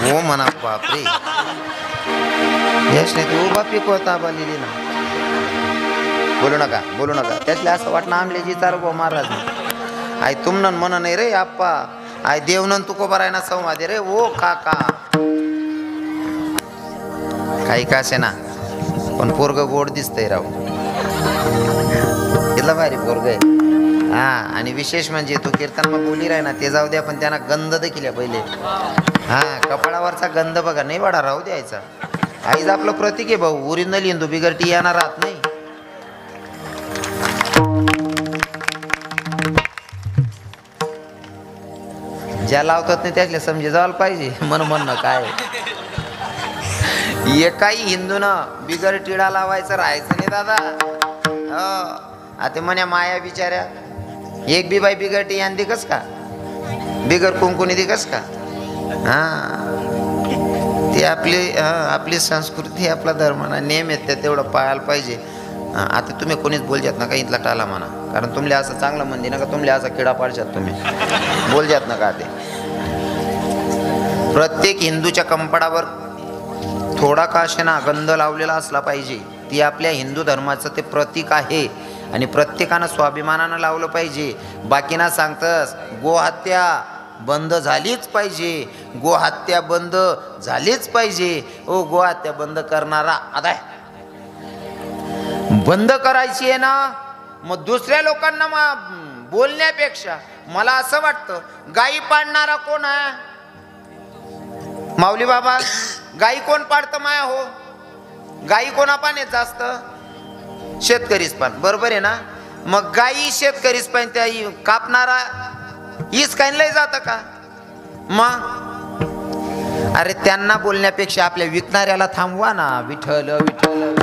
हो म्हणा बापरे, यश नाही तू बापी कोता लिहिली ना. बोलू नका बोलू नका. त्यातले असं वाटणं आमलेजी चार गो महाराज आई तुमनं म्हण नाही रे आप्पा. आय देवनन तू को बराय ना संवादे रे ओ काका. काही का असे ना पण पोरग गोड दिसतंय राव. तिला भारी पोरग आहे. हा आणि विशेष म्हणजे तो कीर्तन मग बोली राही ना ते जाऊ द्या पण त्यांना गंध देखील पहिले. हा कपाळावरचा गंध बघा नाही वाढा राहू द्यायचा. आईज आपलं प्रतीक आहे भाऊ. ओरिजिनल हिंदू बिगरटी येणार राहत नाही. ज्या लावतात नाही त्यातले समजे जायला पाहिजे. म्हणणं काय एकाही हिंदूनं बिगर टिळा लावायचं राहायचं नाही दादा. आता म्हण्या माया बिचाऱ्या एक बी बाई बिगर टी यान दिकस का बिगर कुंकुनी दिकस का. हा ती आपली संस्कृती आपला धर्म ना नेम आहेत त्या तेवढं पाळायला पाहिजे. आता तुम्ही कोणीच बोलजात ना का इथला टाला म्हणा कारण तुमले असं चांगलं म्हणते ना का तुमले असा किडा पाडशात तुम्ही बोलजात ना का. ते प्रत्येक हिंदूच्या कंपडावर थोडा का असेना गंध लावलेला असला पाहिजे. ती आपल्या हिंदू धर्माचं ते प्रतीक आहे आणि प्रत्येकानं स्वाभिमानानं लावलं पाहिजे. बाकीना सांगतस गोहत्या बंद झालीच पाहिजे. गोहत्या बंद झालीच पाहिजे. ओ गोहत्या बंद करणारा आता बंद करायची आहे ना मग दुसऱ्या लोकांना बोलण्यापेक्षा मला असं वाटतं गायी पाडणारा कोण आहे माऊली बाबा. गायी कोण पाडतं माया हो. गायी कोणा पाण्यात जास्त शेतकरीच पान बरोबर आहे ना. मग गायी शेतकरीच पान त्या कापणारा हीच काही लय जातं का मग. अरे त्यांना बोलण्यापेक्षा आपल्या विकणाऱ्याला थांबवा ना. विठ्ठल विठ्ठल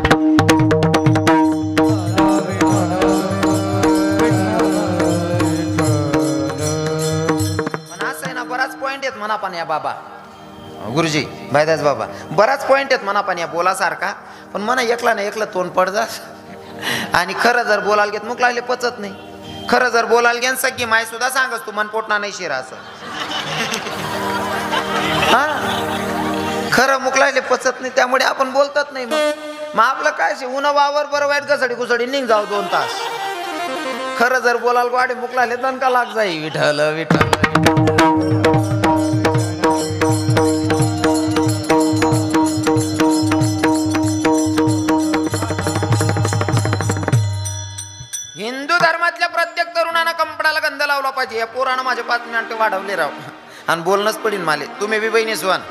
पण असं आहे ना बराच पॉइंट आहेत म्हणा पण या बाबा गुरुजी भाईदास बाबा बराच पॉइंट आहेत म्हणा पण या बोलासारखा. पण म्हणा एकला ना एकला तोंड पडजास आणि खरं जर बोलायला घेत मुक लागले पचत नाही. खरं जर बोलायला घेन सगळी माय सुद्धा सांगस तू मन पोटना नाही शिरा असं. हा खरं मुक लागले पचत नाही त्यामुळे आपण बोलतात नाही. मग आपलं काय उन्हा वावर बरं वाईट घसडी घुसडी निघ जाऊ 2 तास. खरं जर बोलायला वाढे मुक लागले दणका लाग जाई. विठ्ठल विठ्ठल हिंदू धर्मातल्या प्रत्येक तरुणानं कंपडाला गंध लावला पाहिजे. या पोरानं माझे 5 मिनिटं वाढवले राव आणि बोलणंच पडीन माले. तुम्ही बी बहिणी स्वान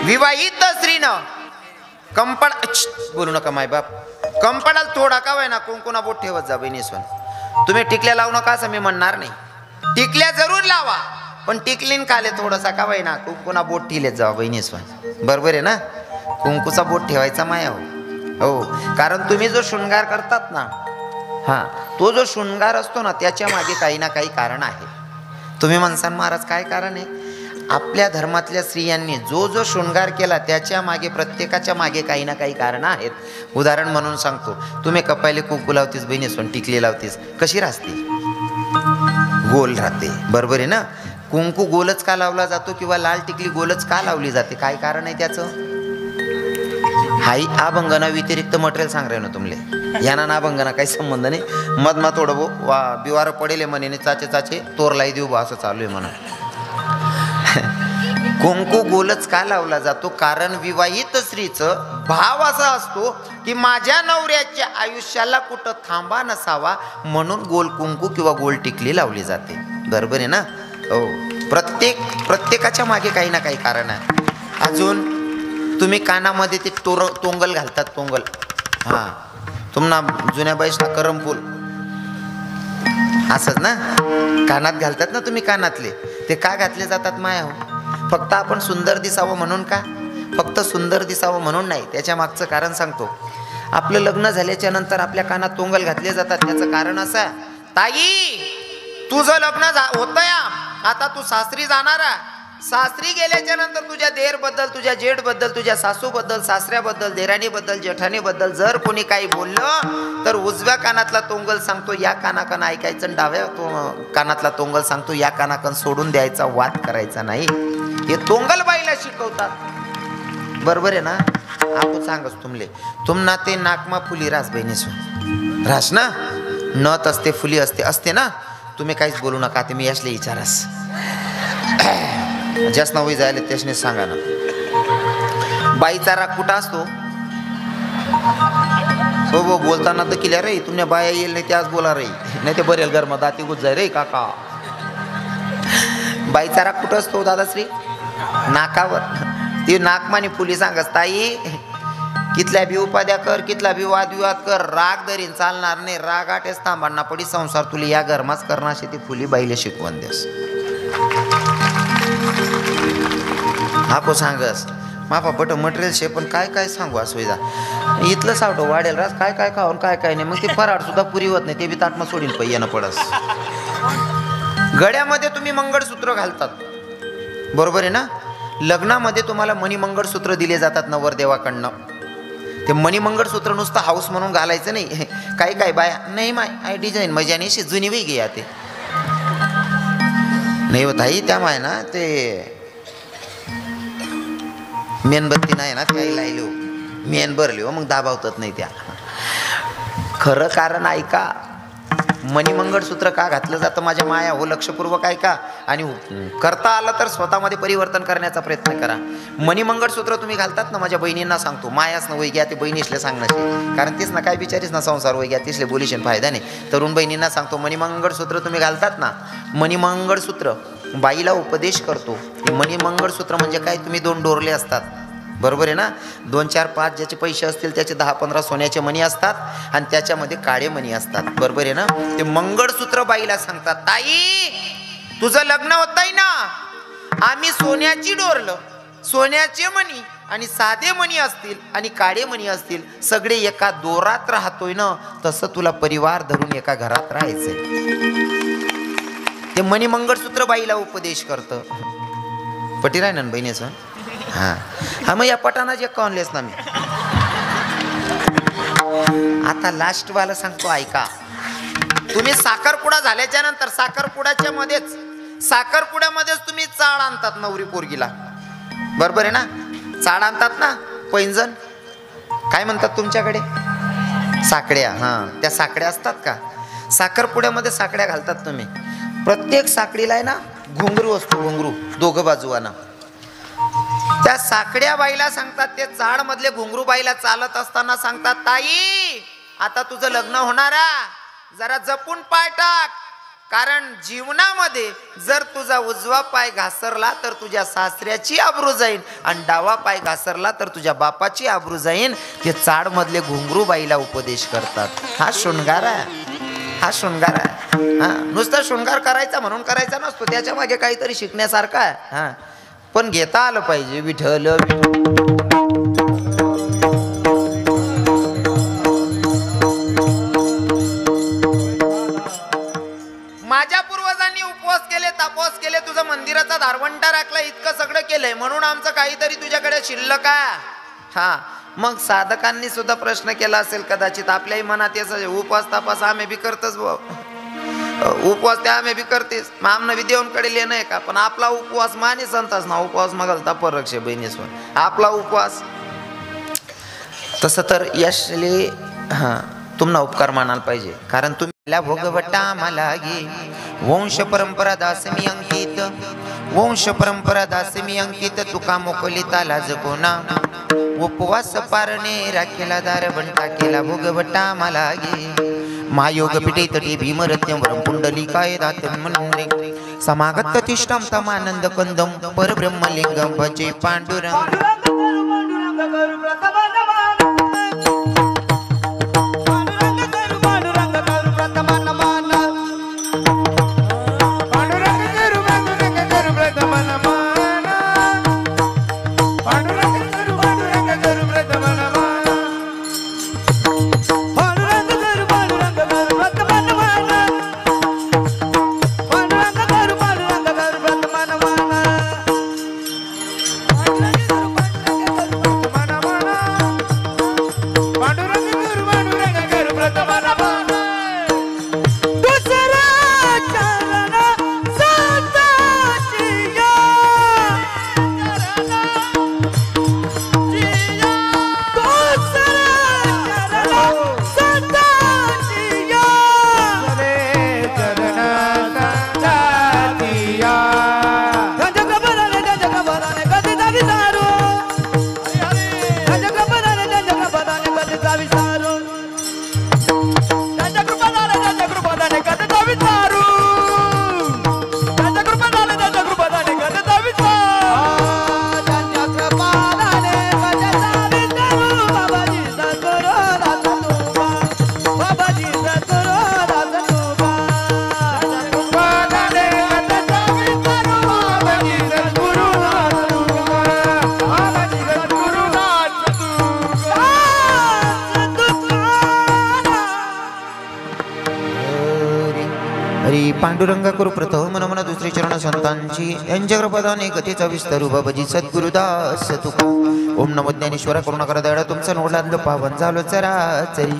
विवाहित स्त्रीनं कंपड बोलू नका माय बाप. कंपडाला थोडा का व्हाय ना कुंकुना बोट ठेवत जा बहिणी स्वान. तुम्ही टिकल्या लावू नका असं मी म्हणणार नाही. टिकल्या जरूर लावा पण टिकलीन काले थोडासा का व्हाय ना कुंकुना बोट ठेवलेत जावा बहिणी स्वान. बरोबर आहे ना. कुंकूचा बोट ठेवायचा माया हो. कारण तुम्ही जो शृंगार करतात ना हा तो जो शृंगार असतो ना त्याच्या मागे काही ना काही कारण आहे. तुम्ही म्हणसान महाराज काय कारण आहे. आपल्या धर्मातल्या स्त्रियांनी जो जो शृंगार केला त्याच्या मागे प्रत्येकाच्या मागे काही ना काही कारण आहेत. उदाहरण म्हणून सांगतो. तुम्ही कपायले कुंकू लावतीस बहिणी सोन टिकली लावतीस कशी राहते गोल राहते बरोबर आहे ना. कुंकू गोलच का लावला जातो किंवा लाल टिकली गोलच का लावली जाते काय कारण आहे त्याचं. हाई अभंगना व्यतिरिक्त मटेरियल सांग रे ना तुमले याना ना अभंगना काही संबंध नाही. मधमा थोडं वा बिवार पडेल म्हणे चाचे चाचे तोरलाई देऊ बा असं चालू आहे म्हणून. कुंकू गोलच का लावला जातो कारण विवाहित स्त्रीचं भाव असा असतो की माझ्या नवऱ्याच्या आयुष्याला कुठं थांबा नसावा म्हणून गोल कुंकू किंवा गोल टिकली लावली जाते. बरोबर आहे ना हो. प्रत्येकाच्या मागे काही ना काही कारण आहे. अजून तुम्ही कानामध्ये ते तोंगल घालतात तोंगल. हा तुम्हाला जुन्या बाईसना करमफूल असंच ना कानात घालतात ना तुम्ही कानातले. ते का घातले जातात माया हो. फक्त आपण सुंदर दिसावं म्हणून का. फक्त सुंदर दिसावं म्हणून नाही. त्याच्या मागचं कारण सांगतो. आपलं लग्न झाल्याच्या नंतर आपल्या कानात तोंगल घातले जातात. त्याचं कारण असं ताई तुझं लग्न होतं या आता तू सासरी जाणार सासरी गेल्याच्या नंतर तुझ्या देर बद्दल, तुझ्या जेठ बद्दल, तुझ्या सासू बद्दल, सासऱ्याबद्दल, देराणी बद्दल, जेठाणी बद्दल जर कोणी काही बोललं तर उजव्या कानातला तोंगल सांगतो या कानाकन ऐकायचं, डाव्या कानातला तोंगल सांगतो या कानाकन सोडून द्यायचा, वाद करायचा नाही. हे तोंगल बाईला शिकवतात. बरोबर आहे ना? आपण सांगच तुमले तुमना ते नाकमा फुली रास बहिणीस रास ना, नथ असते, फुली असते, असते ना. तुम्ही काहीच बोलू नका, ते मी असले विचारास ज्यास ना होई जायला त्यासने सांगा ना. बाईचा राग कुठं असतो? हो बोलताना तर केल्या रे तुम्ही बाया येईल नाही त्याच बोला रे, नाही ते बरेल गरमा दाती गुज जाय रे काका. बाईचा राग कुठं असतो दादाश्री? नाकावर. ती नाकमानी फुली सांगस ताई कितल्या बी उपाद्या कर, कितला बी वादविवाद कर, राग धरीन चालणार नाही. राग आटेस थांबांना पडी संसार तुला या घरमाच करणार अशी ती फुली बाईला शिकवण देस. आपो सांगस मापा बट मटेरियल शे पण काय काय सांगू सुविधा इथलं सावटो वाढेल रास काय काय खाऊन काय काय नाही. मग ते फराड सुद्धा पुरी होत नाही, ते बी ताटमा सोडीन पहियानं पडस. गळ्यामध्ये तुम्ही मंगळसूत्र घालतात, बरोबर आहे ना? लग्नामध्ये तुम्हाला मणिमंगळसूत्र दिले जातात नवरदेवाकडनं. ते मणिमंगळसूत्र नुसतं हाऊस म्हणून घालायचं नाही. काही काय बाया नाही माय आय डिझाईन मजाने अशी जुनी वेगळी घ्या ते नाही होत आई. त्या माय ना ते मेणबत्ती नाही ना त्याही लायलो मेन भरली हो, मग दाबावतात नाही त्या. खरं कारण ऐका, मणिमंगळसूत्र का घातलं जातं माझ्या माया हो, लक्षपूर्वक ऐका. आणि करता आलं तर स्वतःमध्ये परिवर्तन करण्याचा प्रयत्न करा. मणिमंगळसूत्र तुम्ही घालतात ना, माझ्या बहिणींना सांगतो मायाच ना वय घ्या ते बहिणीसले सांगण्याचे, कारण तीच ना काय बिचारीच ना संसार वय घ्या तिसले बोलीशन फायदा नाही. तरुण बहिणींना सांगतो मणिमंगळसूत्र तुम्ही घालतात ना, मणिमंगळसूत्र बाईला उपदेश करतो. मणिमंगळसूत्र म्हणजे काय, तुम्ही 2 डोरले असतात, बरोबर आहे ना? 2 4 5 ज्याचे पैसे असतील त्याचे 10 15 सोन्याचे मणी असतात आणि त्याच्यामध्ये काळे मणी असतात, बरोबर आहे ना? ते मंगळसूत्र बाईला सांगतात ताई तुझं लग्न होतंय ना, आम्ही सोन्याची डोरलं, सोन्याचे मणी आणि साधे मणी असतील आणि काळे मणी असतील, सगळे एका दोरात राहतोय ना, तसं तुला परिवार धरून एका घरात राहायचंय. ते मणी मंगळसूत्र बाईला उपदेश करतं. पटी राय ना बहिणीचं. हा मग या पटाना जे कॉनलेस ना मी आता लास्ट वाला सांगतो ऐका. तुम्ही साखरपुडा झाल्याच्या नंतर साखरपुड्यामध्येच तुम्ही चाळ आणतात नवरी पोरगीला, बरोबर आहे ना? चाळ आणतात ना, पैंजण काय म्हणतात तुमच्याकडे? साकड्या. हां त्या साकड्या असतात का? साखरपुड्यामध्ये साकड्या घालतात तुम्ही. प्रत्येक साकडीला आहे ना घुंगरू असतो, घुंगरू दोघं बाजूवाना. त्या साकड्या बाईला सांगतात, ते चाळ मधले घुंगरू बाईला चालत असताना सांगतात ताई आता तुझं लग्न होणारा, जरा जपून पाय टाक, कारण जीवनामध्ये जर तुझा उजवा पाय घासरला तर तुझ्या सासऱ्याची आबरू जाईल आणि डावा पाय घासरला तर तुझ्या बापाची आबरू जाईल. ते चाळ मधले घुंगरू बाईला उपदेश करतात. हा शृंगार आहे, हा शृंगार आहे. हा नुसता शृंगार करायचा म्हणून करायचा नसतो, त्याच्या मागे काहीतरी शिकण्यासारखं आहे. हा पण घेता आलं पाहिजे. विठ्ठल माझ्या पूर्वजांनी उपवास केले, तापवास केले, तुझं मंदिराचा धारवंटा राखला, इतकं सगळं केलंय म्हणून आमचं काहीतरी तुझ्याकडे शिल्लक आहे. हा मग साधकांनी सुद्धा प्रश्न केला असेल कदाचित आपल्याही मनात याचं, उपवास तापास आम्ही बी करतच भाऊ, उपवास त्या आम्ही बी करतेस, मग आमनं बी देऊनकडे लिहिणं आहे का? पण आपला उपवास माने संतास ना, उपवास मगाल तापरक्ष बहिणीसवर आपला उपवास. तसं तर यशले हां तुम्हाला उपकार मानायला पाहिजे, कारण तुम्ही भोगवटा मला गे वंश परंपरा दास मी अंकित, वंश परंपरा दास मी अंकित, तुका मोकलिता लाज कोणा, उपवास पारणे राखेला दार बंटा केला भोगवटा मला गे. महायोग पिठे तटे भीमरत्न वरम पुंडलिकाय दातम मनंद्रे समागत तिष्ठम तमानंद कंदम परब्रह्मलिंगम भजे पांडुरंग. पांडुरंगा करू प्रथम नमन दुसरे चरण संतांची यांच्या कृपादाने गतीचा विस्तार बाबाजी सद्गुरुदास तुका ओम नमो ज्ञानेश्वरा करुणाकर दयाळा तुमचा नोडलांद पावन झालो चराचरी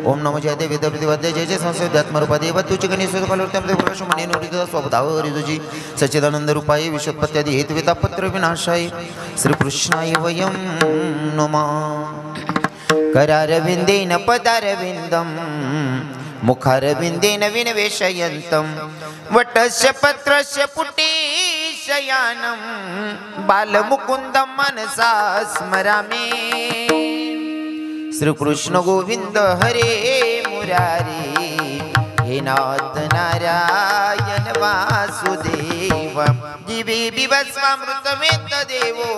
ओम नमो जय देव देवदेवाद्य जय जय संस्कृत्यात्मरूपा देव तुझी गणेश कालोत्तम प्रकाश मने नोडित स्वभावावरी तुझी सच्चिदानंद रूपाय विश्वोत्पत्त्यादि हेतु तापत्र विनाशाय श्रीकृष्णाय वयं नमः करारविंदेन पदारविंदम मुखारविंदेन विनवेशयन्तं वटस्य पत्रस्य पुटे शयानं बालमुकुन्दं मनसा स्मरामि श्रीकृष्ण गोविंद हरे मुरारी हे नाथ नारायण वासुदेव जीवे बिभस्वामृतमेत देवो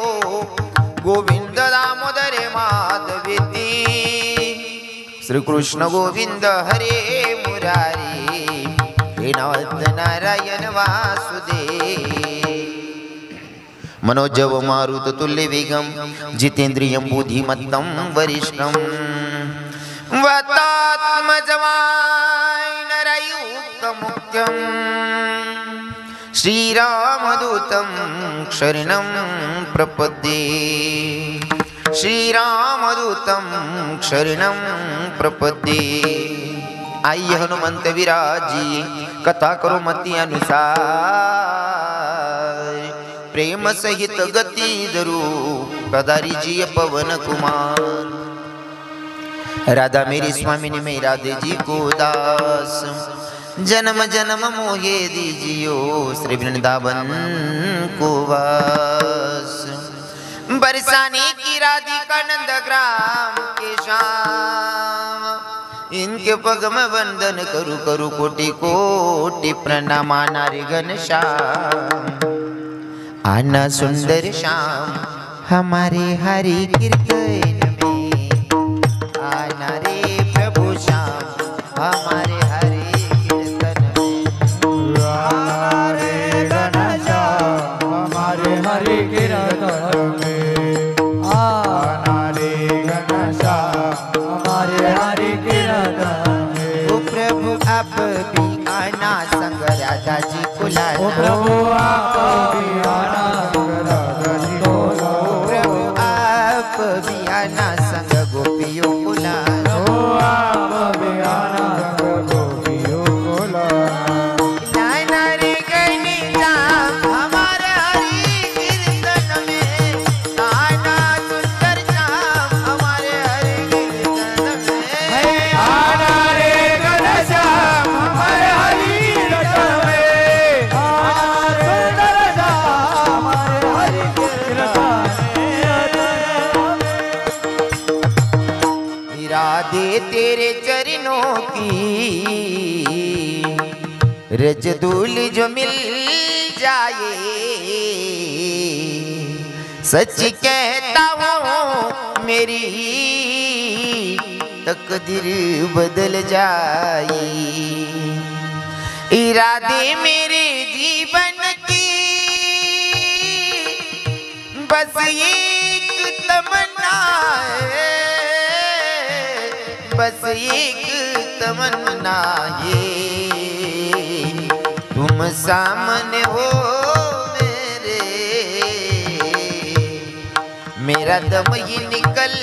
गोविंद दामोदरे माधवेति श्रीकृष्ण गोविंद हरे मुरारी हे नाथ नारायण वासुदेव मनोजव मारुत तुल्य वेगम जितेन्द्रियं बुद्धिमत्तं वरिष्ठं वातात्मजवानरयुक्तमुख्यं श्रीरामदूतं शरणं प्रपद्ये श्रीरामदूतं शरणं प्रपद्ये आई हनुमंत विराजी कथा करो मती अनुसार प्रेम सहित गति धरू पदारी जी पवन कुमार राधा मेरी स्वामिनी में राधे जी को दास जन्म जन्म मोहे दीजियो श्री वृंदावन को वास बरसाने की राधिका नंद ग्राम के शाम इनके पगम वंदन करू करू कोटि कोटि प्रणाम नारी घनश्याम आना सुंदर श्याम हमारे हरि कीर्तन में आना रे प्रभु श्याम हमारे हरि कीर्तन में आना रे घनश्याम हमारे हरि कीर्तन में आना रे घनश्याम हमारे हरि कीर्तन में ओ प्रभु अब भी आना संग राधा जी को लाना ओ प्रभु आप भी आना संग राधा जी को लाना प्रभु आप भी आना संग गोपियों को लाना ओ आप भी आना संग गोपियों को लाना नाना रे गणी जाम हमारे हरि कीर्तन में आना सुंदर श्याम हमारे हरि कीर्तन में आना रे घनश्याम हमारे हरि कीर्तन में आना सुंदर श्याम हमारे हरि कीर्तन में राधे तेरे चरणों की रजदूल जो मिल जाए सच कहता हूँ मेरी तकदीर बदल जाए इरादे मेरे जीवन की बस एक तमन्ना है बस एक तमन्ना है तुम सामने हो मेरे मेरा दम ही निकल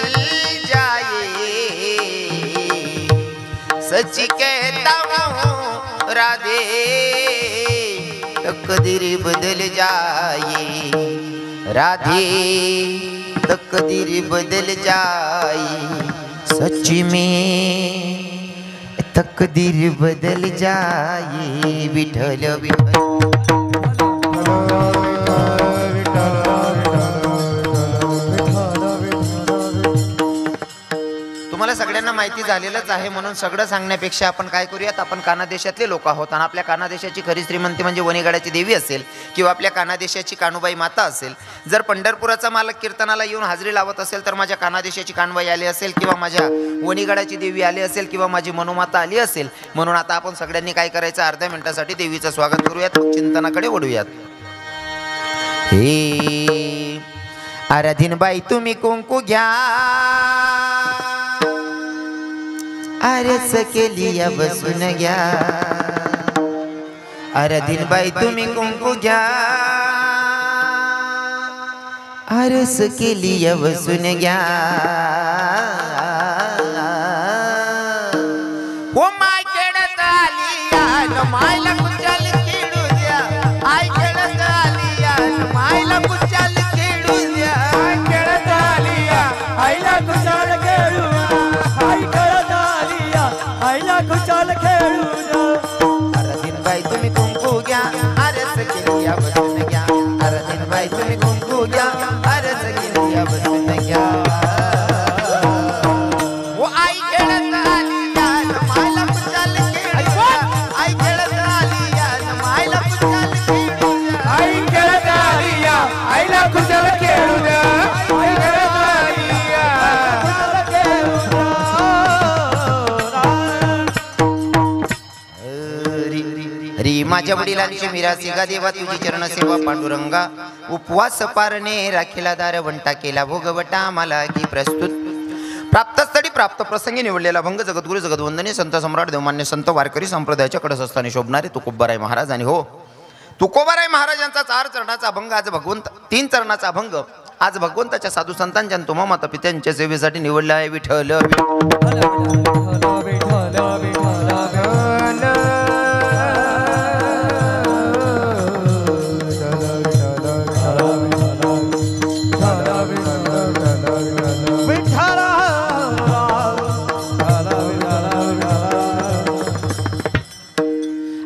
जाए सच कहता हूँ राधे तकदीर बदल जाए राधे तकदीर बदल जाए सच में तकदीर बदल जाए विठल विठल तुम्हाला सगळ्यांना माहिती झालेलंच आहे म्हणून सगळं सांगण्यापेक्षा आपण काय करूयात आपण कानादेशातले लोक आहोत आणि आपल्या कानादेशाची खरी श्रीमंती म्हणजे वणीगडाची देवी असेल किंवा आपल्या कानादेशाची कानुबाई माता असेल जर पंढरपुराचा मालक कीर्तनाला येऊन हाजरी लावत असेल तर माझ्या कानादेशाची कानबाई आली असेल किंवा माझ्या वणीगडाची देवी आली असेल किंवा माझी मनोमाता आली असेल म्हणून आता आपण सगळ्यांनी काय करायचं अर्ध्या मिनिटासाठी देवीचं स्वागत करूयात मग चिंतनाकडे वळूयात हे आराधीनबाई तुम्ही कुंकू घ्या आरस केली बसून घ्या अरे दिनबाई तुम्ही कुंकू घ्या आरस केली वसून घ्या ओ माय खेळत आली यान मायला कुचाल खेळू द्या आय खेळत आली यान मायला कुचाल खेळू द्या खेळत आली या आईला कुशाल खेळू आई खेळत आली या आईला कुशाल खेळू अरे दिनबाई तुम्ही कुंकू घ्या आरस केली वसून घ्या अरे दिनबाई तुम्ही कुंकू घ्या आरस केली वसून घ्या ओ आई खेळत आली यान मायला कुचाल खेळू द्या आई खेळत आली यान मायला कुचाल खेळू द्या आई खेळत आली या आईला कुशाल खेळू द्या आई खेळत आली या कुशाल खेळू द्या री माझ्या वडिलांची मिरासी गा देवा तुझी चरण सेवा पांडुरंगा उपवास पारणे राखीला दार वंटा केला भोगवटा मला की प्रस्तुत प्राप्तस्थळी प्राप्त प्रसंगी निवडलेला भंग जगद्गुरु जगद्वंदनी संत सम्राट देवमान्य संत वारकरी संप्रदायाच्या कडसस्थानी शोभणारे तुकोबाराय महाराज आणि हो तुकोबाराय महाराजांचा 4 चरणाचा अभंग आज भगवंत 3 चरणाचा अभंग आज भगवंताच्या साधू संतांच्या तुमा माता पित्यांच्या सेवेसाठी निवडला आहे विठ्ठल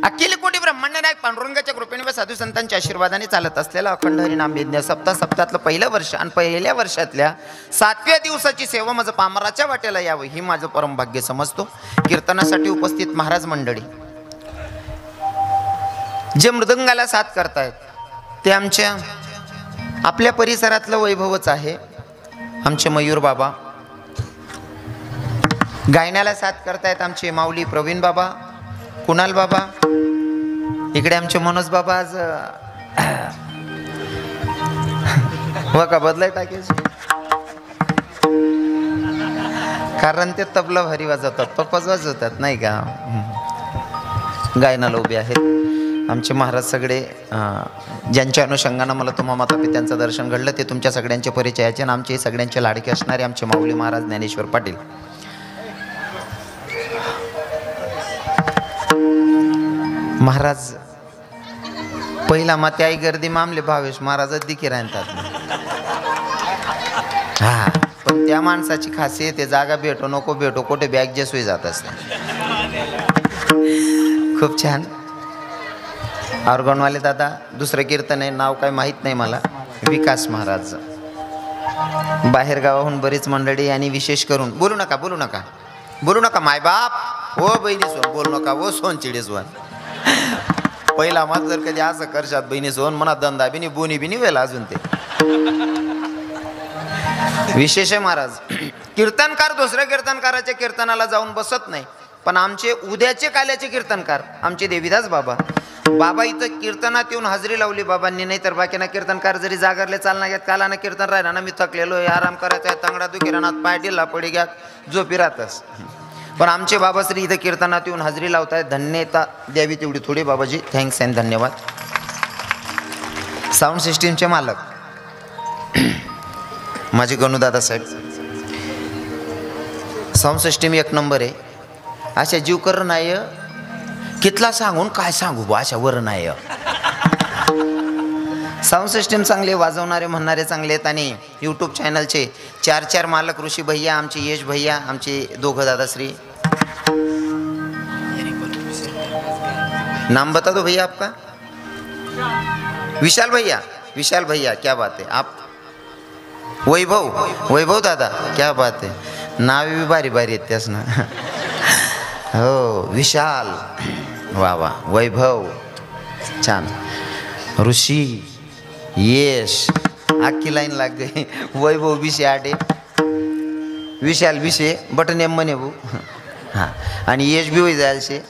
अखिल कोटी ब्रह्मांड नायक पांडुरंगाच्या कृपेने व साधू संतांच्या आशीर्वादाने चालत असलेला अखंड हरिनाम यज्ञ सप्ताहातलं पहिलं वर्ष आणि पहिल्या वर्षातल्या 7व्या दिवसाची सेवा माझं पामराच्या वाट्याला यावं ही माझं परम भाग्य समजतो. कीर्तनासाठी उपस्थित महाराज मंडळी जे मृदंगाला साथ करतायत ते आमच्या आपल्या परिसरातलं वैभवच आहे. आमचे मयूर बाबा गायनाला साथ करतायत आमचे माऊली प्रवीण बाबा कुणाल बाबा इकडे आमचे मनोज बाबा आज व का बदलाय टाकायचे कारण ते तबला भारी वाजवतात पप्पाच वाजवतात नाही का गायनाला उभे आहेत आमचे महाराज सगळे ज्यांच्या अनुषंगानं मला तुम्हा माता पित्यांचं दर्शन घडलं ते तुमच्या सगळ्यांचे परिचयाचे आणि आमचे सगळ्यांचे लाडके असणारे आमचे माऊली महाराज ज्ञानेश्वर पाटील महाराज पहिला माते आई गर्दी मामले भावेश महाराज दिखे राहतात हा पण त्या माणसाची खासियत आहे जागा भेटो नको भेटो कुठे बॅग जे सोयी जात असते. खूप छान ऑर्गनवाले दादा दुसरं कीर्तन आहे नाव काय माहीत नाही मला विकास महाराज बाहेर गावाहून बरीच मंडळी आणि विशेष करून बोलू नका मायबाप हो बहिणी सोन बोलू नका हो सोन चिडीसवन पहिला मग जर कधी असं करशात बहिणी सोन मनात धंदा बिनी बोनी बिनी वेला अजून ते विशेष आहे महाराज कीर्तनकार दुसऱ्या कीर्तनकाराच्या कीर्तनाला जाऊन बसत नाही पण आमचे उद्याचे काल्याचे कीर्तनकार आमचे देवीदास बाबा इथं कीर्तनात येऊन हजेरी लावली बाबांनी नाही तर बाकीना कीर्तनकार जरी जागरले चालना घ्यात कालाना कीर्तन राहिला ना मी थकलेलो आहे आराम करायचा आहे तंगडा दुखी रानात पाय डिल्ला पडी घ्यात झोपी राहतस पण आमचे बाबाश्री इथं कीर्तनात येऊन हजेरी लावतायत धन्यता द्यावी तेवढी थोडी बाबाजी थँक्स अँड धन्यवाद. साऊंड सिस्टीमचे मालक माझे गणूदादा साहेब साऊंड सिस्टीम एक नंबर आहे अशा जीव कर नाही कितला सांगून काय सांगू बा अशा वर नाही साऊंड सिस्टीम चांगले वाजवणारे म्हणणारे चांगले आहेत आणि यूट्यूब चॅनलचे 4 मालक ऋषी भैया आमचे यश भैया आमचे दोघं दादाश्री नाम बता दो भैया आपका विशाल भैया क्या बात है आप वैभव दादा क्या बात है नाव भी भारी भारी आहेत त्यास ना हो विशाल वा वैभव छान ऋषी यश आखी लाईन लाग गई वैभव विषय आडे विशाल विषय बटन एम म्हणे भाऊ हां आणि यश बी होई जायला शे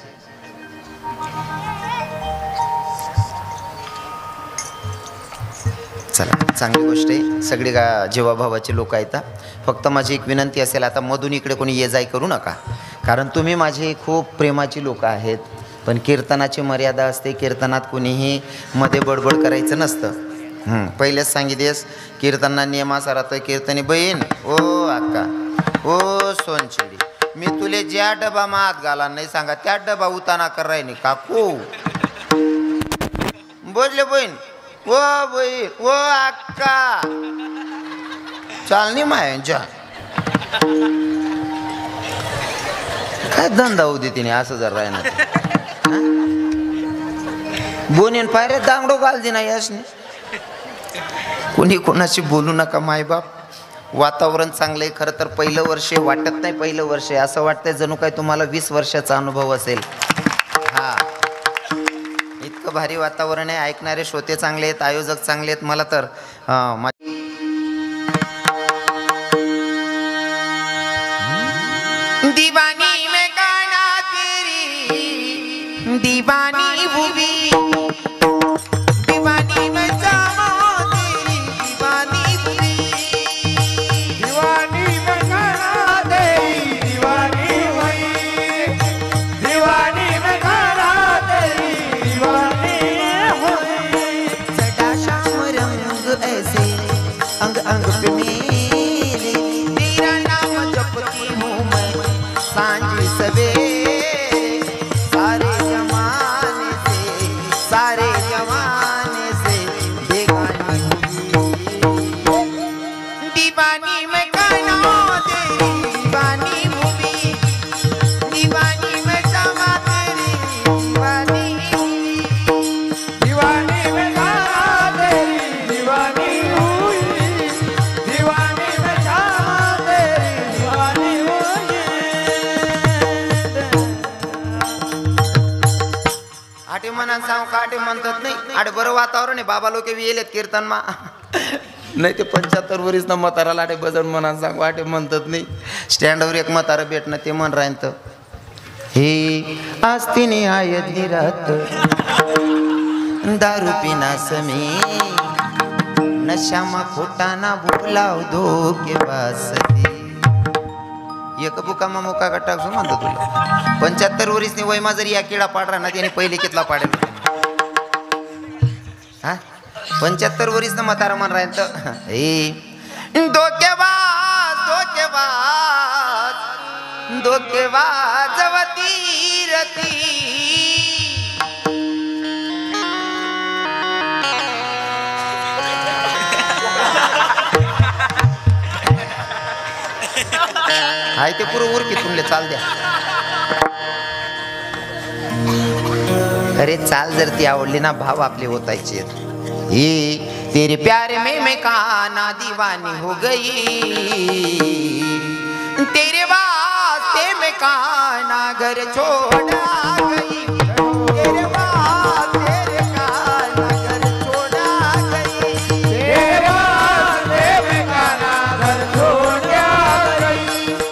चला चांगली गोष्ट आहे सगळे जीवाभावाचे लोक आहेत. फक्त माझी एक विनंती असेल आता मधून इकडे कोणी ये जाय करू नका कारण तुम्ही माझे खूप प्रेमाची लोक आहेत पण कीर्तनाची मर्यादा असते. कीर्तनात कुणीही मध्ये बडबड करायचं नसतं. पहिलेच सांगितलेस कीर्तना नियम असा राहतो. कीर्तनी बहीण ओ अक्का ओ सोनचिडी, मी तुले ज्या डबा हात घाला नाही सांगा त्या डबा उताना कर राहिनी काकू बोलले बहीण ओ बहीण ओ अक्का चालनी मायांच्या काय धंदा होती तिने असं जर राहणार. बोनीन पायऱ्यात दांगडो घालती नाही यासने. कोणी कोणाशी बोलू नका मायबाप. वातावरण चांगलं आहे. खरं तर पहिलं वर्ष वाटत नाही पहिलं वर्ष आहे, असं वाटतंय जणू काय तुम्हाला 20 वर्षाचा अनुभव असेल. हा इतकं भारी वातावरण आहे. ऐकणारे श्रोते चांगले आहेत, आयोजक चांगले आहेत. मला तर दीवानी में गाना तेरी दीवानी हुई, दीवानी में जामा तेरी दीवानी हुई, दीवानी में गाना तेरी दीवानी हुई, दीवानी में गाना तेरी दीवानी हुई। सदा शाम रंग ऐसे अंग अंग पे मेरे, तेरा नाम जपती हूँ मैं सांझ सवेरे, सारे जमाने से बेगानी हुई, दीवानी में गाना तेरी दीवानी हुई, दीवानी में जमा तेरी दीवानी हुई, दीवानी में गाना तेरी दीवानी हुई, दीवानी में जामा तेरी दीवानी हुई। आठे मनान सांग का आठे म्हणतात नाही. आठे बरं वातावरण आहे. बाबा लोक येलेत कीर्तन मा नाही ते 75 वरीस ना म्हाताराला आठे बजन मनान सांग आठे म्हणतात नाही. स्टँडवर एक म्हातारा भेटणं ते म्हण राहीन तर हे आस्तीने आयदली रात दारू पिना समी नशामा खोटाना भुलाव दो के वासती. एक बुकामा मुका गट्टा म्हणतो तुला 75 वरीसनी वयमा जरी या किडा पाडरा ना त्याने पहिले कितला पाडेल. हा 75 वरीस ना म्हातारा म्हण राहीन तर धोकेबाज धोकेबाज धोकेबाज वती रती. हाय ते पुरं उर की तुमले चाल द्या. अरे चाल जर ती आवडली ना भाव आपले होतायचे. ये तेरे प्यारे में मैं काना दीवानी हो गई, तेरे वास्ते मैं काना घर छोड़ा गई, तेरे वास्ते रे काना घर छोड़ा गई, तेरे वास्ते मैं गाना घर छोड़ गई,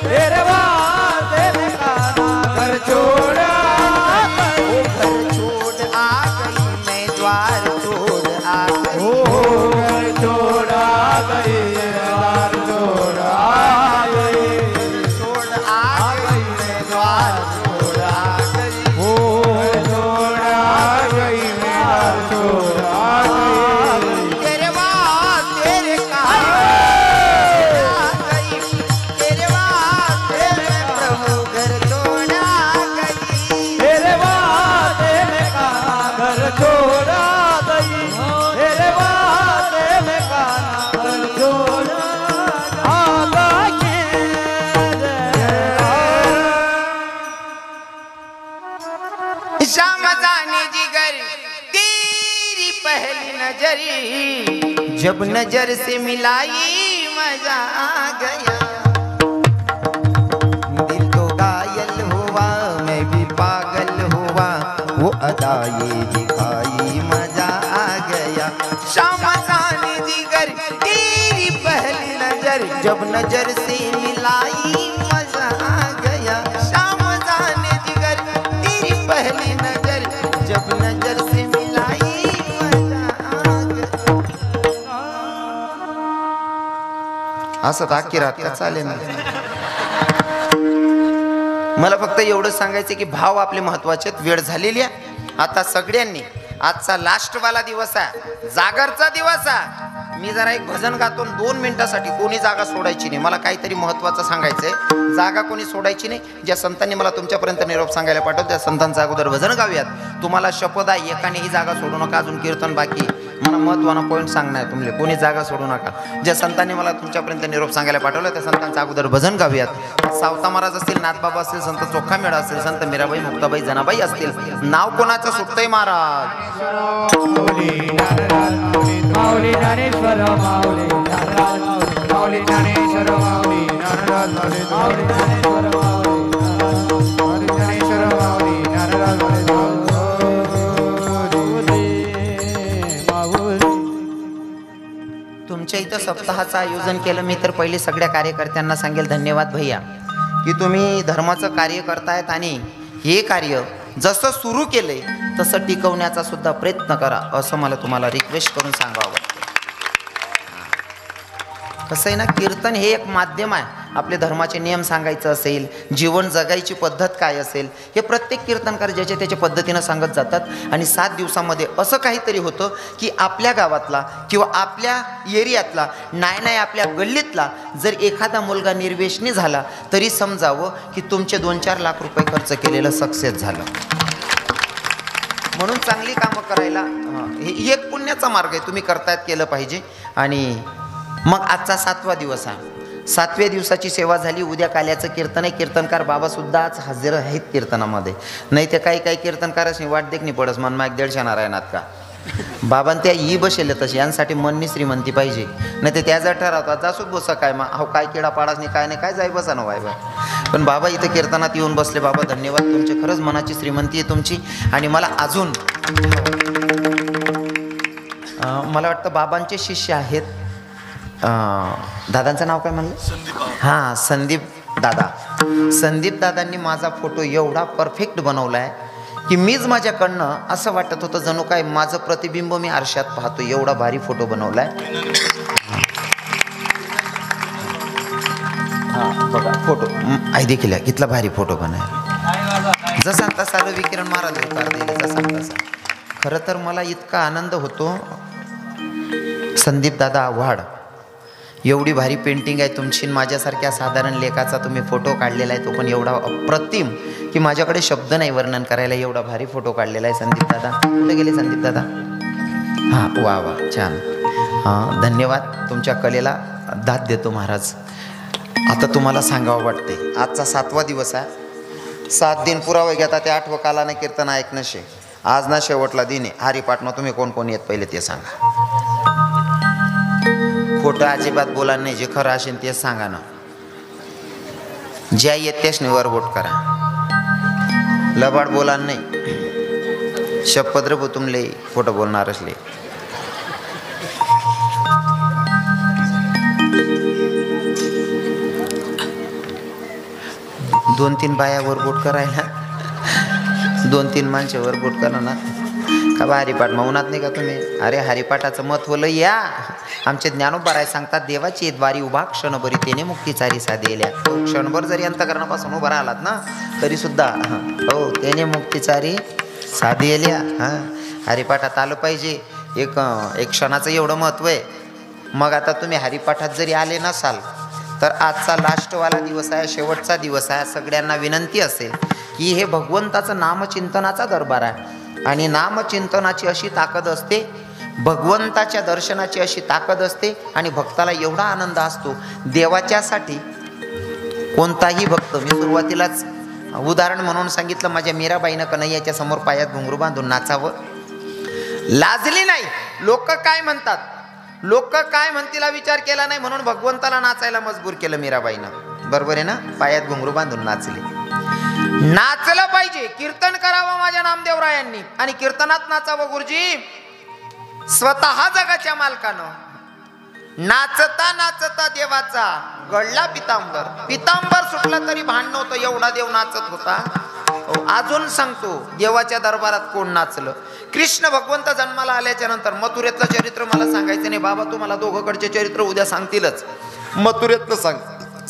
तेरे वास्ते मैं गाना घर छोड़ा गई। घर छोड़ आ गई मैं द्वार छोड़ आ गई, ओ घर छोड़ा गई, द्वार छोड़ा गई, छोड़ आ गई मैं द्वार छोड़ आ गई, ओ घर छोड़ा गई, द्वार छोड़ा गई। तेरे वास्ते रे काना आ गई, तेरे वास्ते मैं प्रभु घर छोड़ आ गई, तेरे वास्ते मैं गाना घर छोड़ा गई, तेरे वास्ते मैं गाना घर छोड़ा आ गई। शाम जाने जिगर तेरी पहली नजर, जब नजर से मिलाई मजा आ गया, दिल तो घायल हुआ मैं भी पागल हुआ, वो अदा ये दिखाई मजा आ गया। शाम जाने जिगर तेरी पहली नजर, जब नजर से मिलाई मजा आ गया, शाम जाने जिगर तेरी पहली नजर, जब नजर से मिलाई मजा आ गया. असं अख्खी रात का चालेल ना. मला फक्त एवढं सांगायचं की भाव आपले महत्वाचे, वेळ झालेली आहे. आता सगळ्यांनी आजचा लास्टवाला दिवस आहे, जागरचा दिवस आहे. मी जरा एक भजन गातो 2 मिनिटासाठी. कोणी जागा सोडायची नाही. मला काहीतरी महत्वाचं सांगायचंय. जागा कोणी सोडायची नाही. ज्या संतांनी मला तुमच्यापर्यंत निरोप सांगायला पाठवलं त्या संतांचं अगोदर भजन गाऊयात. तुम्हाला शपथ आहे, एकानेही जागा सोडू नका. अजून कीर्तन बाकी. मला महत्वानं पॉईंट सांगणार तुमले. कोणी जागा सोडू नका. ज्या संतांनी मला तुमच्यापर्यंत निरोप सांगायला पाठवलं त्या संतांचं अगोदर भजन गाऊयात. सावता महाराज असतील, नाथबाबा असतील, संत चोखा मेळा असतील, संत मीराबाई, मुक्ताबाई, जनाबाई असतील. नाव कोणाचं सुटतंय महाराज? माऊली ज्ञानेश्वर माऊली नारायण माऊली ज्ञानेश्वर माऊली नारायण माऊली ज्ञानेश्वर माऊली ज्ञानेश्वर माऊली नारायण माऊली. तुमच्या इथं सप्ताहाचं आयोजन केलं मी तर पहिले सगळ्या कार्यकर्त्यांना सांगेल धन्यवाद भैया की तुम्ही धर्माचं कार्य करतायत आणि हे कार्य जसं सुरू केलंय तसं टिकवण्याचा सुद्धा प्रयत्न करा असं मला तुम्हाला रिक्वेस्ट करून सांगावं वाटतं. कसं आहे ना, कीर्तन हे एक माध्यम आहे. आपले धर्माचे नियम सांगायचं असेल, जीवन जगायची पद्धत काय असेल, हे प्रत्येक कीर्तनकार ज्याच्या त्याच्या पद्धतीनं सांगत जातात. आणि 7 दिवसामध्ये असं काहीतरी होतं की आपल्या गावातला किंवा आपल्या एरियातला नाही आपल्या गल्लीतला जर एखादा मुलगा निर्वेशनी झाला तरी समजावं की तुमचे 2-4 लाख रुपये खर्च केलेलं सक्सेस झालं. म्हणून चांगली कामं करायला हे एक पुण्याचा मार्ग आहे. तुम्ही करतायत, केलं पाहिजे. आणि मग आजचा 7वा दिवस आहे. 7व्या दिवसाची सेवा झाली. उद्या काल्याचं कीर्तन आहे. कीर्तनकार बाबासुद्धा आज हजर आहेत कीर्तनामध्ये. नाही ते काही कीर्तनकारच वाट देख नाही पडस मन माग 150 नारायणात का बाबां त्या ही बसेल तशी. यांसाठी मननी श्रीमंती पाहिजे. नाही ते त्या जर ठरवतात जासूच बसा काय मग अहो काय किडा पाडाच नाही काय नाही काय जाय बसा ना वाय. पण बाबा इथं कीर्तनात येऊन बसले. बाबा धन्यवाद तुमचे. खरंच मनाची श्रीमंती आहे तुमची. आणि मला अजून मला वाटतं बाबांचे शिष्य आहेत. दादांचं नाव काय म्हणलं? हां, संदीप दादा. संदीप दादांनी माझा फोटो एवढा परफेक्ट बनवला आहे की मीच माझ्याकडनं असं वाटत होतं जणू काय माझं प्रतिबिंब मी आरशात पाहतो. एवढा भारी फोटो बनवला आहे. हां बघा फोटो आई देखील कितला भारी फोटो बनाय. जसा तसा रविकिरण महाराज उतार दिले जसा तसा. खरं तर मला इतका आनंद होतो. संदीप दादा आव्हाड, एवढी भारी पेंटिंग आहे तुमची. माझ्यासारख्या साधारण लेखाचा तुम्ही फोटो काढलेला आहे, तो पण एवढा अप्रतिम की माझ्याकडे शब्द नाही वर्णन करायला. एवढा भारी फोटो काढलेला आहे संदीप दादा. कुठे गेले संदीप दादा? हां वा वा छान. हां धन्यवाद. तुमच्या कलेला दाद देतो महाराज. आता तुम्हाला सांगावं वाटते आजचा 7वा दिवस आहे. 7 दिन पुरावे घेता ते 8वं कालानं कीर्तन ऐकणं शे. आज ना शेवटला दिन आहे. हरिपाठनं तुम्ही कोण कोण येत पहिले ते सांगा. खोटं अजिबात बोला नाही. जे खरं असेल तेच सांगा ना. ज्या येत त्याच वरबोट करा. लबाड बोला नाही. शपथ रे तुमले खोटं बोलणारच ले. दोन 3 बाया वरबोट करायला 2-3 माणसं वरबोट करा ना. का बा हरिपाठ मौनात नाही का तुम्ही? अरे हरिपाठाचं महत्व लय या. आमचे ज्ञानोबा राय सांगतात देवाची द्वारी उभा क्षणभरी तेने मुक्तीचारी साधेल्या. क्षणभर जरी अंतकरणापासून उभा राहिलात ना तरी सुद्धा हो त्याने मुक्तीचारी साधेल्या. हां हरिपाठात आलं पाहिजे. एक क्षणाचं एवढं महत्त्व आहे. मग आता तुम्ही हरिपाठात जरी आले नसाल तर आजचा लास्टवाला दिवस आहे, शेवटचा दिवस आहे. सगळ्यांना विनंती असेल की हे भगवंताचं नामचिंतनाचा दरबार आहे. आणि नामचिंतनाची अशी ताकद असते, भगवंताच्या दर्शनाची अशी ताकद असते. आणि भक्ताला एवढा आनंद असतो. देवाच्यासाठी कोणताही भक्त, मी सुरुवातीलाच उदाहरण म्हणून सांगितलं, माझ्या मीराबाईनं कन्हैयाच्या समोर पायात घुंगरू बांधून नाचावं. लाजली नाही. लोक काय म्हणतात, लोक काय म्हणतीला विचार केला नाही म्हणून भगवंताला नाचायला मजबूर केलं मीराबाईनं. बरोबर आहे ना? पायात घुंगरू बांधून नाचली. नाचलं पाहिजे. कीर्तन करावं माझ्या नामदेवरायांनी. आणि कीर्तनात नाचावं गुरुजी. स्वतः जगाच्या मालकानं नाचता नाचता देवाचा गळला पितांबर. पितांबर सुटलं तरी भांड नव्हतं. एवढा देव नाचत होता. अजून सांगतो देवाच्या दरबारात कोण नाचलं. कृष्ण भगवंत जन्माला आल्याच्या नंतर मथुरेतलं चरित्र मला सांगायचं नाही बाबा. तुम्हाला दोघंकडचे चरित्र उद्या सांगतीलच. मथुरेतलं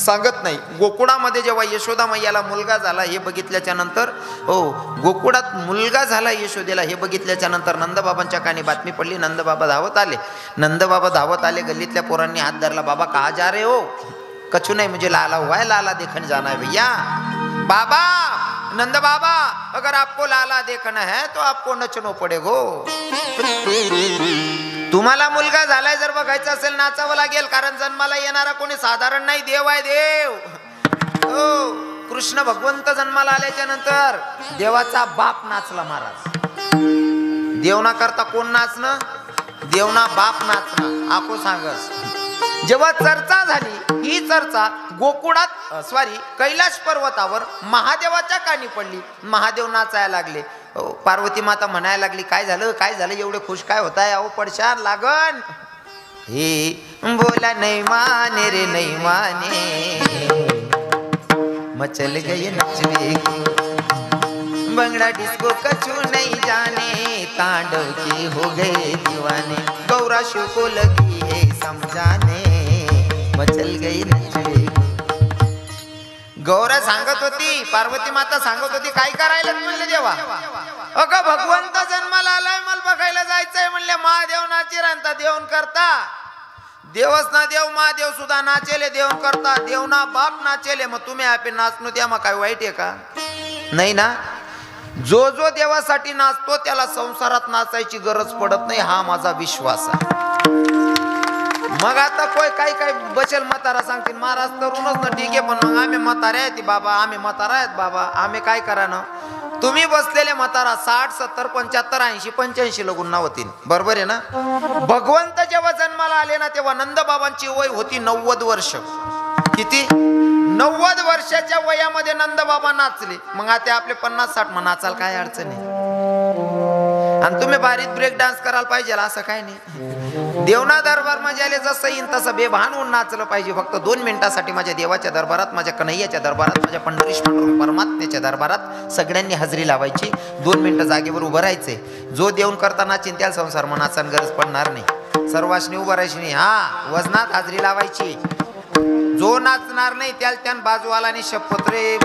सांगत नाही. गोकुळामध्ये जेव्हा यशोदा मैयाला मुलगा झाला हे बघितल्याच्या नंतर, हो गोकुळात मुलगा झाला यशोदेला हे बघितल्याच्या नंतर नंदबाबांच्या कानी बातमी पडली. नंदबाबा धावत आले. नंदबाबा धावत आले. गल्लीतल्या पोरांनी हात धरला. बाबा कहा जा रहे हो? कछु नहीं, मुझे लाला हुआ है, लाला देखने जाना है भैया. बाबा नंद बाबा, अगर आपको लाला देखना है तो आपको नचनो पडेगो. तुम्हाला मुलगा झालाय जर बघायचं असेल नाचावं लागेल, कारण जन्माला येणारा कोणी साधारण नाही, देव आहे देव. हो, कृष्ण भगवंत जन्माला आल्याच्या नंतर देवाचा बाप नाचला महाराज. देवना करता कोण नाचणं? देवना बाप नाचणं. आपो सांगस. जेव्हा चर्चा झाली, ही चर्चा गोकुळात कैलाश पर्वतावर महादेवाच्या कानी पडली. महादेव नाचायला लागले. पार्वती माता म्हणायला लागली, काय झालं काय झालं, एवढे खुश काय होताय? अहो पडशान लागन. हे बोला नहीं माने रे नहीं माने, मचल गए नचने बंगड़ा डिस्को कछु नहीं जाने, तांडव के हो गए दीवाने, गौरा शिव को लगी है समझाने, मचल गई नचने. गौरा सांगत होती, पार्वती माता सांगत होती, काय करायला म्हणले देवा? अगं भगवंत जन्माला आलाय, मला बघायला जायचंय म्हणले. महादेव नाचे रांता देवन करता, देवच ना देव महादेव सुद्धा नाचेले देवन करता, देवना बाप नाचेले. मग तुम्ही आपे नाचनो त्या मग काय वाईट आहे का? नाही ना. जो जो देवासाठी नाचतो त्याला संसारात नाचायची गरज पडत नाही, हा माझा विश्वास आहे. मग आता कोय काही काही बचल म्हातारा सांगतील, महाराज तरुणच ना, ठीक आहे, पण मग आम्ही म्हातारे आहेत बाबा, आम्ही म्हातारा आहेत बाबा, आम्ही काय करा ना. तुम्ही बसलेले म्हातारा 60, 70, 75, 80, 85 लगून होतील, बरोबर आहे ना. भगवंत जेव्हा जन्माला आले ना तेव्हा नंदबाबांची वय होती 90 वर्ष. किती? 90 वर्षाच्या वयामध्ये नंदबाबा नाचले. मग आता आपले 50-60 मग नाचाल काय अडचण आहे. आणि तुम्ही बारीक ब्रेक डान्स करायला पाहिजे असं काय नाही. देवना दरबार मध्ये आले जसं येईन तसं बेभान होऊन नाचलं पाहिजे. फक्त 2 मिनिटासाठी माझ्या देवाच्या दरबारात, माझ्या कन्हैयाच्या दरबारात, माझ्या पंढरीश परमात्म्याच्या दरबारात सगळ्यांनी हजेरी लावायची. 2 मिनिटं जागेवर उभं राहायचे. जो देऊन करता नाचीन त्याला संसार मनाचा गरज पडणार नाही. सर्वांनी उभं राहायची नाही. हा, वजनात हजेरी लावायची. जो नाचणार नाही त्याला त्यान बाजूवाला शपथ रे